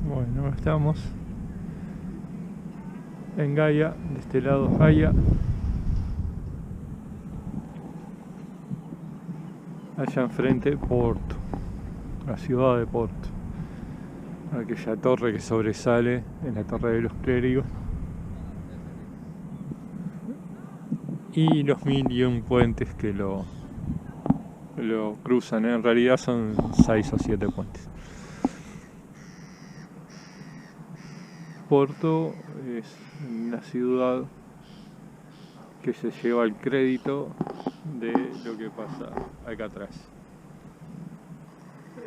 Bueno, estamos en Gaia, de este lado Gaia. Allá enfrente Porto, la ciudad de Porto. Aquella torre que sobresale en la Torre de los Clérigos. Y los 1001 puentes que lo cruzan. En realidad son 6 o 7 puentes. Porto es una ciudad que se lleva el crédito de lo que pasa acá atrás.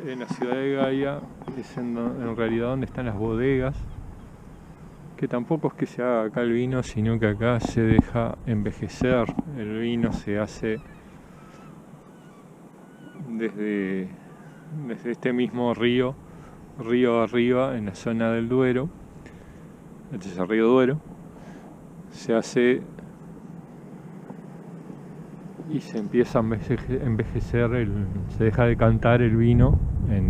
En la ciudad de Gaia es en realidad donde están las bodegas, que tampoco es que se haga acá el vino, sino que acá se deja envejecer. El vino se hace desde este mismo río arriba, en la zona del Duero. Este es el río Duero. Se hace y se empieza a envejecer, se deja de cantar el vino en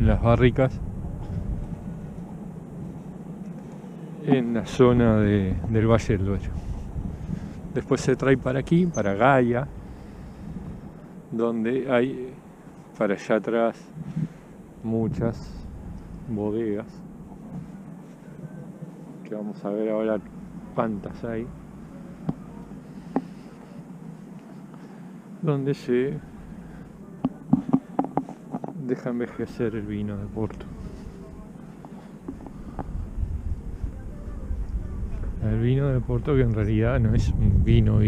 las barricas en la zona del Valle del Duero. Después se trae para aquí, para Gaia, donde hay para allá atrás muchas bodegas, que vamos a ver ahora cuántas hay, donde se deja envejecer el vino de Porto. El vino de Porto, que en realidad no es un vino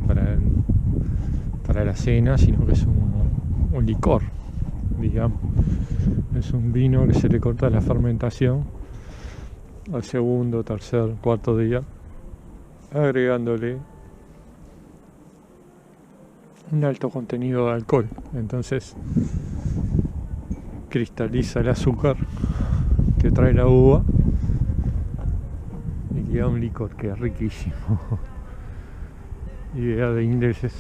para la cena, sino que es un licor, digamos. Es un vino que se le corta la fermentación al segundo, tercer, cuarto día, agregándole un alto contenido de alcohol. Entonces cristaliza el azúcar que trae la uva y queda un licor que es riquísimo. Idea de ingleses.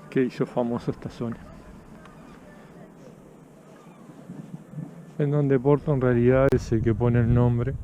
Que hizo famoso esta zona. En donde Porto en realidad es el que pone el nombre.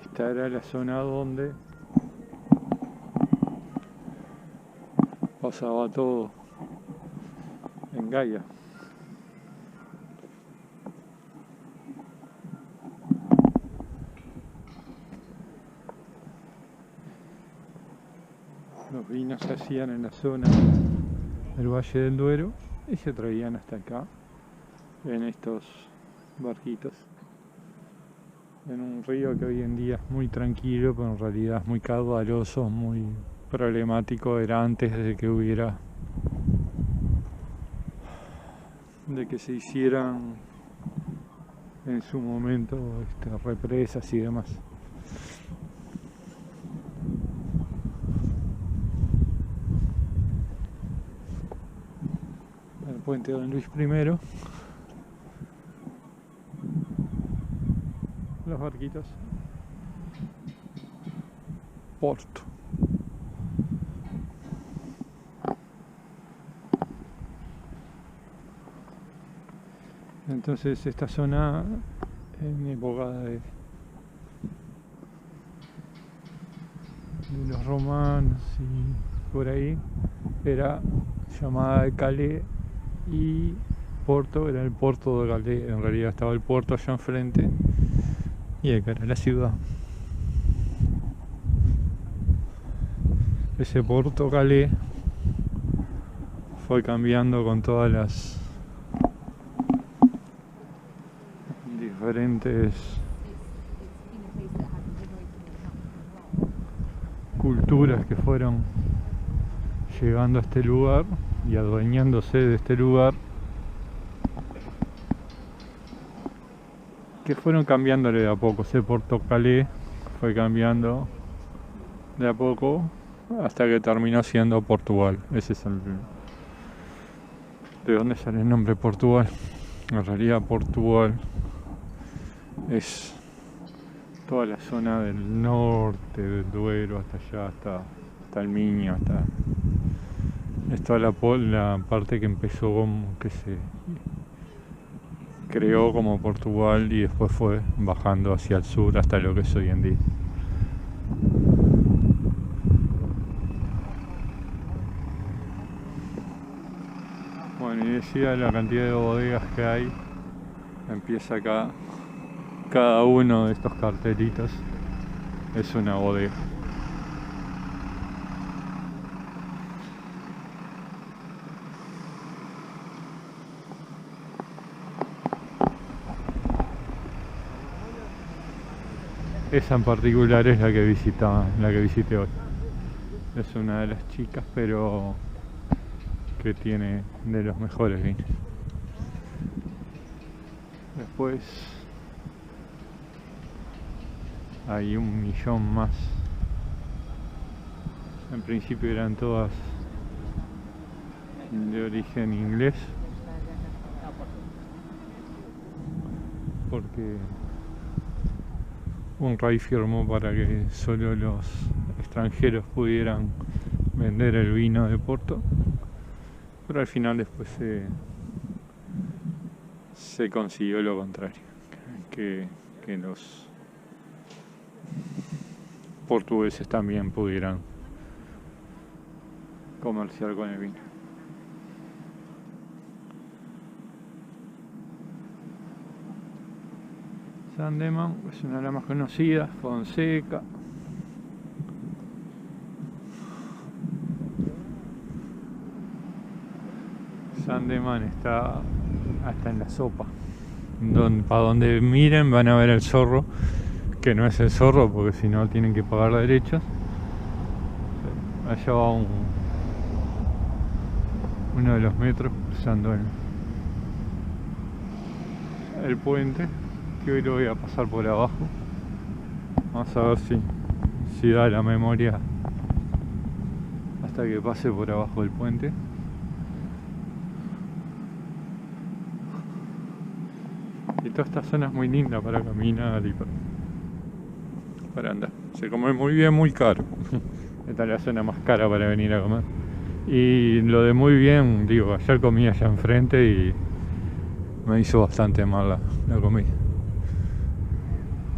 Esta era la zona donde pasaba todo en Gaia. Los vinos se hacían en la zona del Valle del Duero y se traían hasta acá en estos barquitos, en un río que hoy en día es muy tranquilo, pero en realidad es muy caudaloso, muy problemático. Era antes de que se hicieran en su momento represas y demás. puente Don Luis I. Los barquitos. Porto. Entonces esta zona en época de los romanos y por ahí era llamada de Calais, y Porto era el puerto de Calais. En realidad estaba el puerto allá enfrente y acá era la ciudad. Ese Porto Calais fue cambiando con todas las diferentes culturas que fueron llegando a este lugar y adueñándose de este lugar, que fueron cambiándole de a poco. Ese Porto Calais fue cambiando de a poco hasta que terminó siendo Portugal. Ese es ¿de dónde sale el nombre Portugal? En realidad Portugal es toda la zona del norte del Duero hasta allá, hasta el Miño, es toda la parte que empezó como que se creó como Portugal y después fue bajando hacia el sur hasta lo que es hoy en día. Bueno, y decía la cantidad de bodegas que hay. Empieza acá, cada uno de estos cartelitos es una bodega. Esa en particular es la que visité hoy. Es una de las chicas, pero que tiene de los mejores vinos. Después hay 1.000.000 más. En principio eran todas de origen inglés, porque UNRWA firmó para que solo los extranjeros pudieran vender el vino de Porto, pero al final después se consiguió lo contrario, que los portugueses también pudieran comerciar con el vino. Sandeman es una de las más conocidas, Fonseca. Sandeman está hasta en la sopa. Para donde miren van a ver el zorro, que no es el zorro porque si no tienen que pagar derechos. Allá va uno de los metros cruzando el puente, que hoy lo voy a pasar por abajo. Vamos a ver si da la memoria hasta que pase por abajo del puente. Y toda esta zona es muy linda para caminar y para andar. Se come muy bien, muy caro. Esta es la zona más cara para venir a comer. Y lo de muy bien, digo, ayer comí allá enfrente y me hizo bastante mal la comida.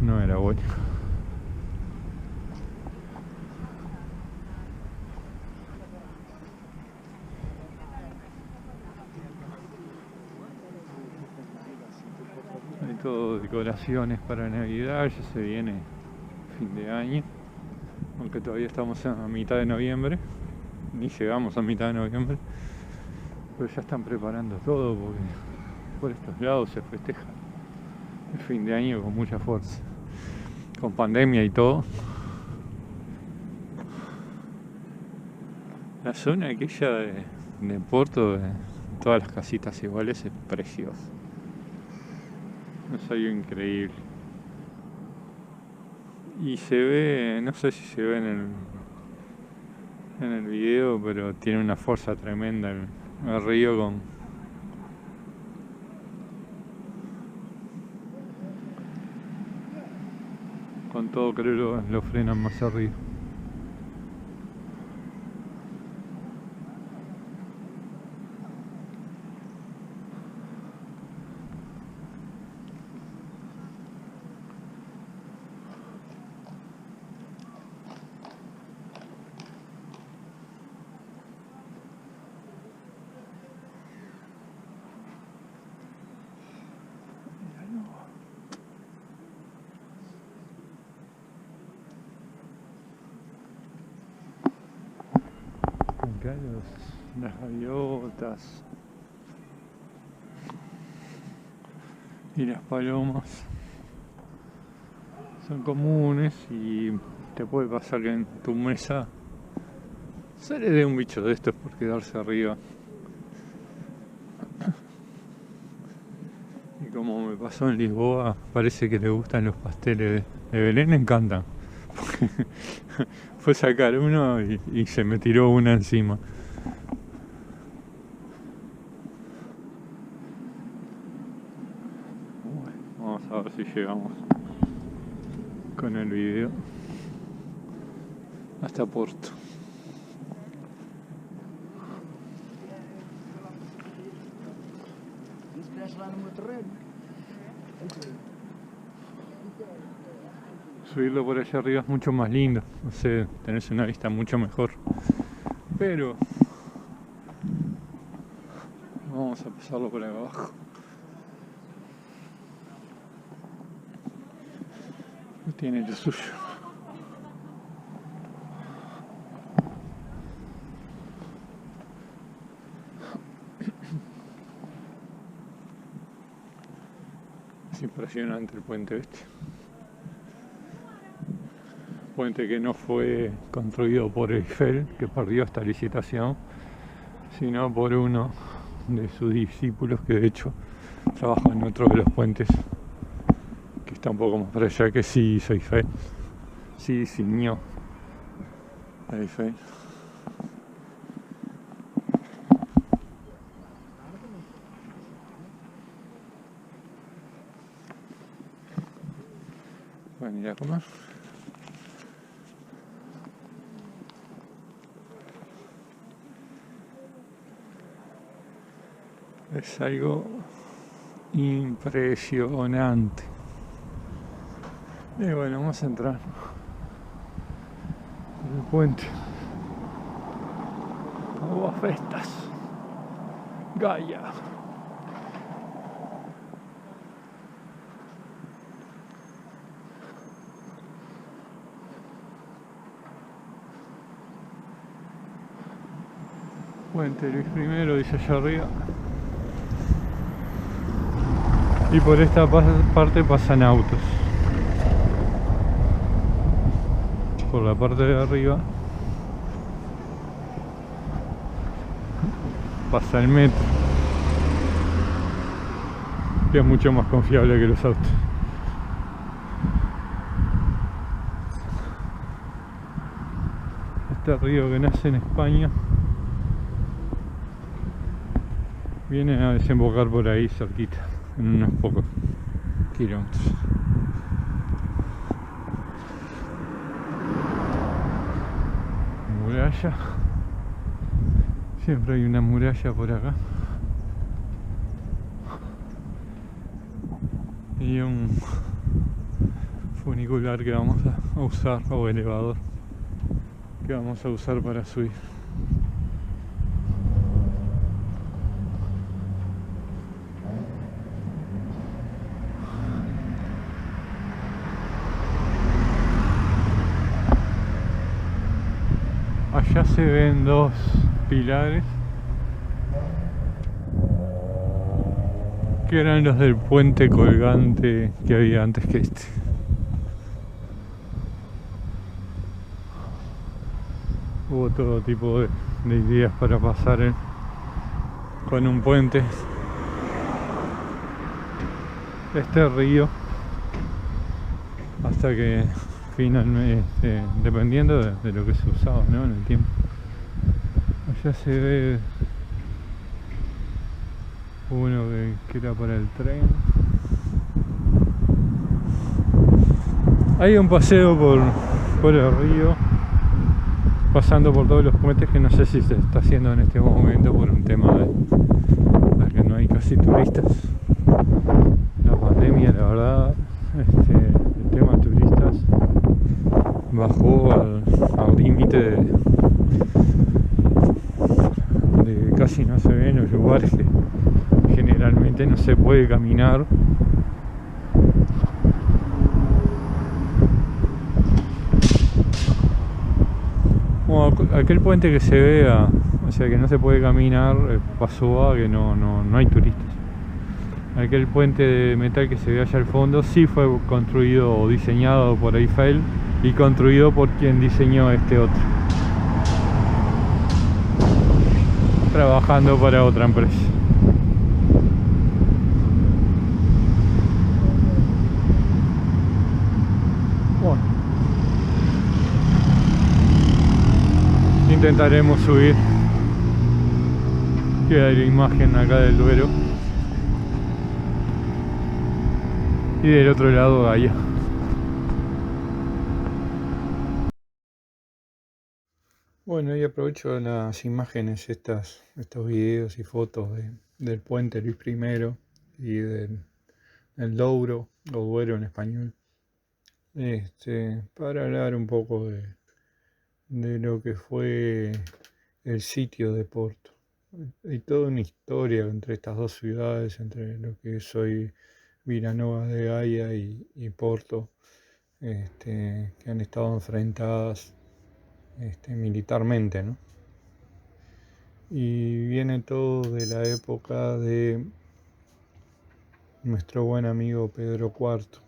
No era bueno. Hay todo decoraciones para Navidad, ya se viene fin de año, aunque todavía estamos a mitad de noviembre, ni llegamos a mitad de noviembre, pero ya están preparando todo porque por estos lados se festeja el fin de año con mucha fuerza, con pandemia y todo. La zona aquella de Porto, de todas las casitas iguales, es preciosa. Es algo increíble. Y se ve, no sé si se ve en el video, pero tiene una fuerza tremenda el río con todo creo lo frenan más arriba. Acá las gaviotas y las palomas son comunes y te puede pasar que en tu mesa se le dé un bicho de estos por quedarse arriba. Y como me pasó en Lisboa, parece que le gustan los pasteles de Belén, le encantan. Fue sacar uno y se me tiró una encima. Bueno, vamos a ver si llegamos con el video hasta Porto. Subirlo por allá arriba es mucho más lindo, no sé, tenés una vista mucho mejor, pero vamos a pasarlo por ahí abajo. Tiene lo suyo. Es impresionante el puente este. Puente que no fue construido por Eiffel, que perdió esta licitación, sino por uno de sus discípulos que de hecho trabaja en otro de los puentes que está un poco más para allá, que sí hizo Eiffel, sí diseñó a Eiffel. Van a ir a comer. Es algo impresionante. Y bueno, vamos a entrar en el puente. Aguas Festas. Gaia. Puente Luis I, dice allá arriba. Y por esta parte pasan autos. Por la parte de arriba pasa el metro, que es mucho más confiable que los autos. Este río que nace en España viene a desembocar por ahí cerquita, en unos pocos kilómetros. Muralla, siempre hay una muralla por acá y un funicular que vamos a usar, o elevador que vamos a usar para subir. Allá se ven dos pilares que eran los del puente colgante que había antes que este. Hubo todo tipo de ideas para pasar con un puente este río, hasta que finalmente, dependiendo de lo que se usaba, ¿no?, en el tiempo. Allá se ve uno que era para el tren. Hay un paseo por el río, pasando por todos los puentes que no sé si se está haciendo en este momento por un tema de que no hay casi turistas. La pandemia, la verdad, el tema turistas bajó al límite de casi no se ve en los lugares que generalmente no se puede caminar. Bueno, aquel puente que se vea, o sea que no se puede caminar, pasó a que no hay turistas. Aquel puente de metal que se ve allá al fondo sí fue construido o diseñado por Eiffel y construido por quien diseñó este otro, trabajando para otra empresa. Bueno, intentaremos subir. Queda la imagen acá del Duero y del otro lado Gaia. Bueno, y aprovecho las imágenes, estos videos y fotos del puente Luis I y del Douro, o Duero en español, para hablar un poco de lo que fue el sitio de Porto. Hay toda una historia entre estas dos ciudades, entre lo que es hoy Vilanova de Gaia y Porto, que han estado enfrentadas militarmente, ¿no? Y viene todo de la época de nuestro buen amigo Pedro IV,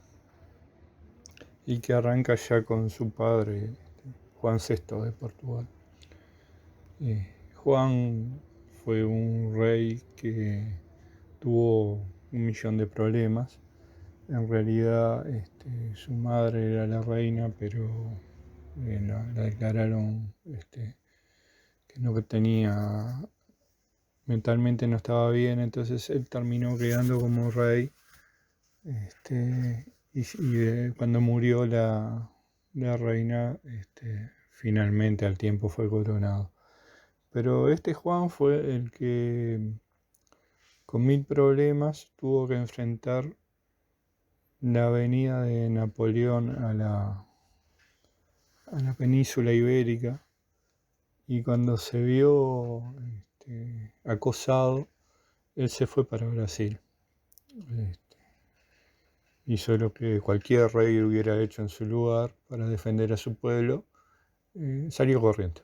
y que arranca ya con su padre, Juan VI de Portugal. Juan fue un rey que tuvo 1.000.000 de problemas. En realidad su madre era la reina, pero la declararon que no tenía, mentalmente no estaba bien, entonces él terminó quedando como rey. Cuando murió la reina, finalmente al tiempo fue coronado. Pero este Juan fue el que con 1.000 problemas tuvo que enfrentar la venida de Napoleón a la península ibérica, y cuando se vio acosado, él se fue para Brasil. Hizo lo que cualquier rey hubiera hecho en su lugar para defender a su pueblo, salió corriendo.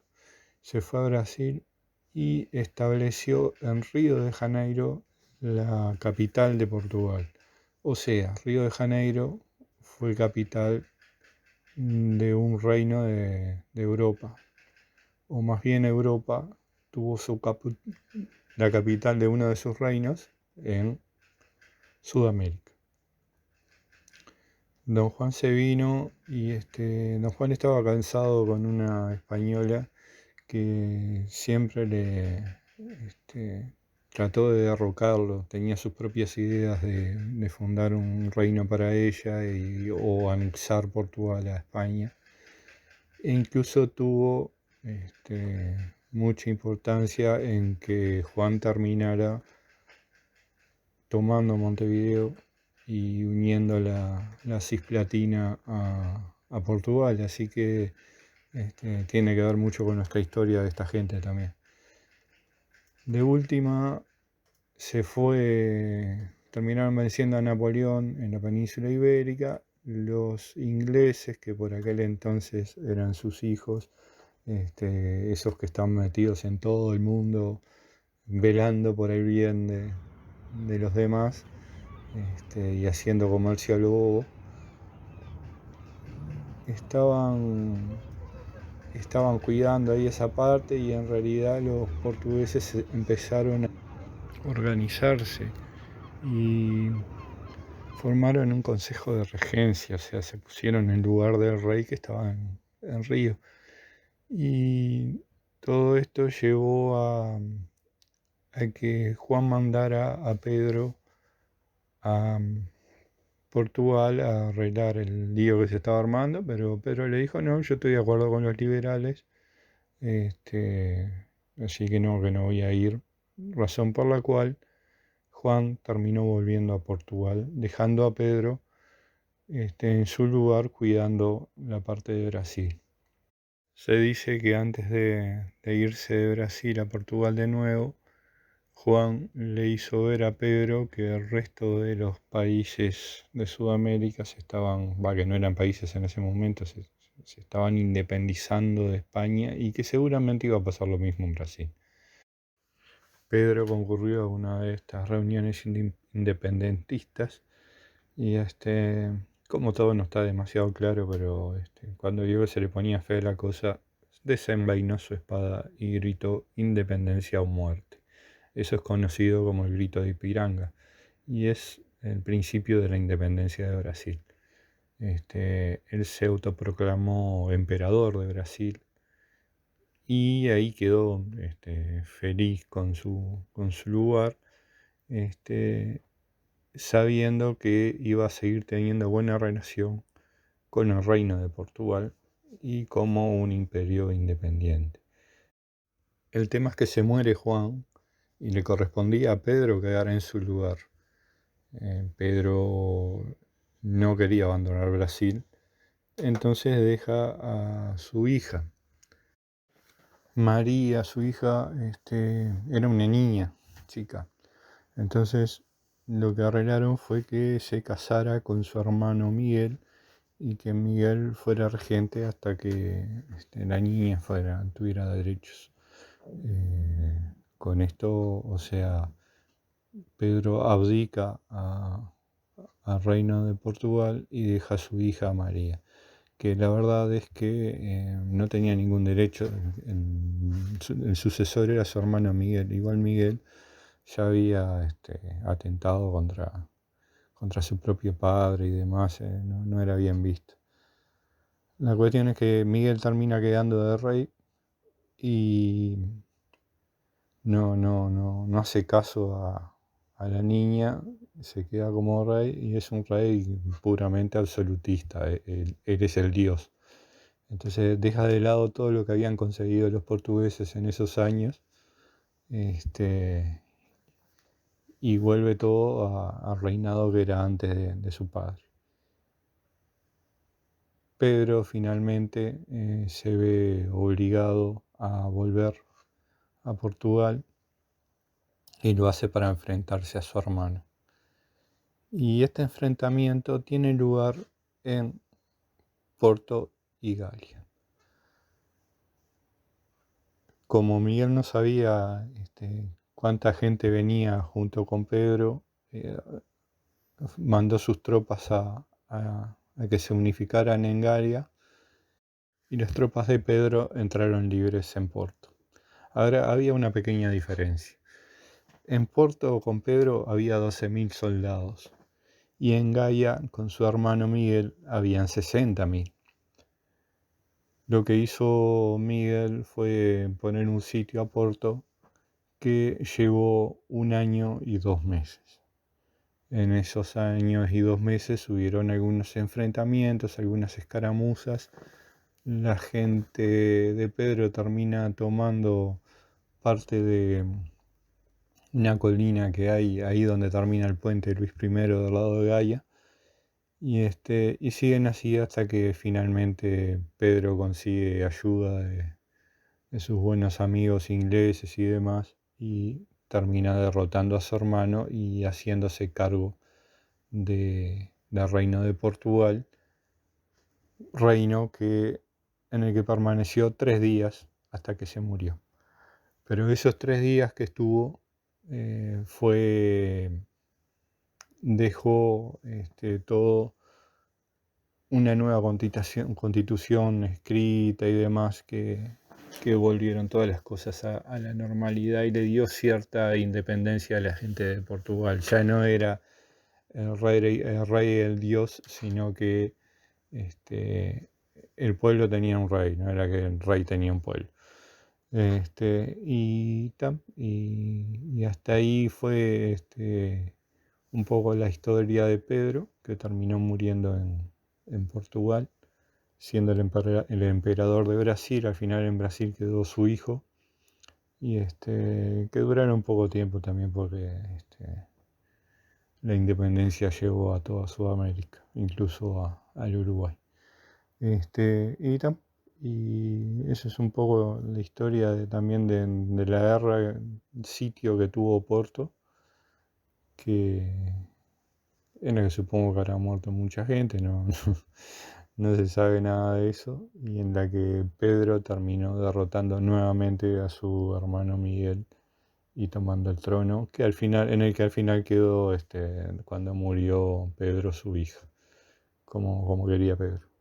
Se fue a Brasil y estableció en Río de Janeiro la capital de Portugal. O sea, Río de Janeiro fue capital de un reino de Europa, o más bien Europa tuvo la capital de uno de sus reinos en Sudamérica. Don Juan se vino y Don Juan estaba cansado con una española que siempre trató de derrocarlo, tenía sus propias ideas de fundar un reino para ella o anexar Portugal a España, e incluso tuvo mucha importancia en que Juan terminara tomando Montevideo y uniendo la Cisplatina a Portugal, así que tiene que ver mucho con nuestra historia de esta gente también. De última, terminaron venciendo a Napoleón en la península ibérica. Los ingleses, que por aquel entonces eran sus hijos, esos que están metidos en todo el mundo, velando por el bien de los demás, y haciendo comercio a lo bobo, estaban cuidando ahí esa parte, y en realidad los portugueses empezaron a organizarse y formaron un consejo de regencia, o sea, se pusieron en lugar del rey que estaba en Río. Y todo esto llevó a que Juan mandara a Pedro a Portugal a arreglar el lío que se estaba armando, pero Pedro le dijo, no, yo estoy de acuerdo con los liberales, así que no voy a ir. Razón por la cual Juan terminó volviendo a Portugal, dejando a Pedro en su lugar cuidando la parte de Brasil. Se dice que antes de irse de Brasil a Portugal de nuevo, Juan le hizo ver a Pedro que el resto de los países de Sudamérica que no eran países en ese momento, se estaban independizando de España y que seguramente iba a pasar lo mismo en Brasil. Pedro concurrió a una de estas reuniones independentistas y como todo no está demasiado claro, pero cuando vio que se le ponía fea la cosa, desenvainó su espada y gritó independencia o muerte. Eso es conocido como el grito de Ipiranga y es el principio de la independencia de Brasil. Él se autoproclamó emperador de Brasil y ahí quedó feliz con su lugar, sabiendo que iba a seguir teniendo buena relación con el reino de Portugal y como un imperio independiente. El tema es que se muere Juan y le correspondía a Pedro quedar en su lugar. Pedro no quería abandonar Brasil, entonces deja a su hija. María, su hija, era una niña, chica. Entonces lo que arreglaron fue que se casara con su hermano Miguel y que Miguel fuera regente hasta que la niña tuviera derechos. Con esto, o sea, Pedro abdica al reino de Portugal y deja a su hija María, que la verdad es que no tenía ningún derecho. El sucesor era su hermano Miguel. Igual Miguel ya había atentado contra su propio padre y demás, no era bien visto. La cuestión es que Miguel termina quedando de rey y no hace caso a la niña, se queda como rey y es un rey puramente absolutista, él es el dios. Entonces deja de lado todo lo que habían conseguido los portugueses en esos años, y vuelve todo al reinado que era antes de su padre. Pedro finalmente se ve obligado a volver a Portugal y lo hace para enfrentarse a su hermano. Y este enfrentamiento tiene lugar en Porto y Galia. Como Miguel no sabía cuánta gente venía junto con Pedro, mandó sus tropas a que se unificaran en Galia y las tropas de Pedro entraron libres en Porto. Ahora había una pequeña diferencia. En Porto con Pedro había 12.000 soldados y en Gaia con su hermano Miguel habían 60.000. Lo que hizo Miguel fue poner un sitio a Porto que llevó 1 año y 2 meses. En esos años y 2 meses hubieron algunos enfrentamientos, algunas escaramuzas. La gente de Pedro termina tomando parte de una colina que hay ahí donde termina el puente Luis I del lado de Gaia. Y siguen así hasta que finalmente Pedro consigue ayuda de sus buenos amigos ingleses y demás y termina derrotando a su hermano y haciéndose cargo del reino de Portugal, reino en el que permaneció 3 días hasta que se murió. Pero esos 3 días que estuvo dejó todo una nueva constitución escrita y demás que volvieron todas las cosas a la normalidad y le dio cierta independencia a la gente de Portugal. Ya no era el rey el dios, sino que el pueblo tenía un rey, no era que el rey tenía un pueblo. Y hasta ahí fue un poco la historia de Pedro, que terminó muriendo en Portugal, siendo el emperador de Brasil. Al final en Brasil quedó su hijo, y que duraron poco tiempo también porque la independencia llegó a toda Sudamérica, incluso al Uruguay. Y, y eso es un poco la historia también de la guerra, el sitio que tuvo Porto, que en el que supongo que habrá muerto mucha gente, no, no se sabe nada de eso, y en la que Pedro terminó derrotando nuevamente a su hermano Miguel y tomando el trono, en el que al final quedó cuando murió Pedro, su hija, como quería Pedro.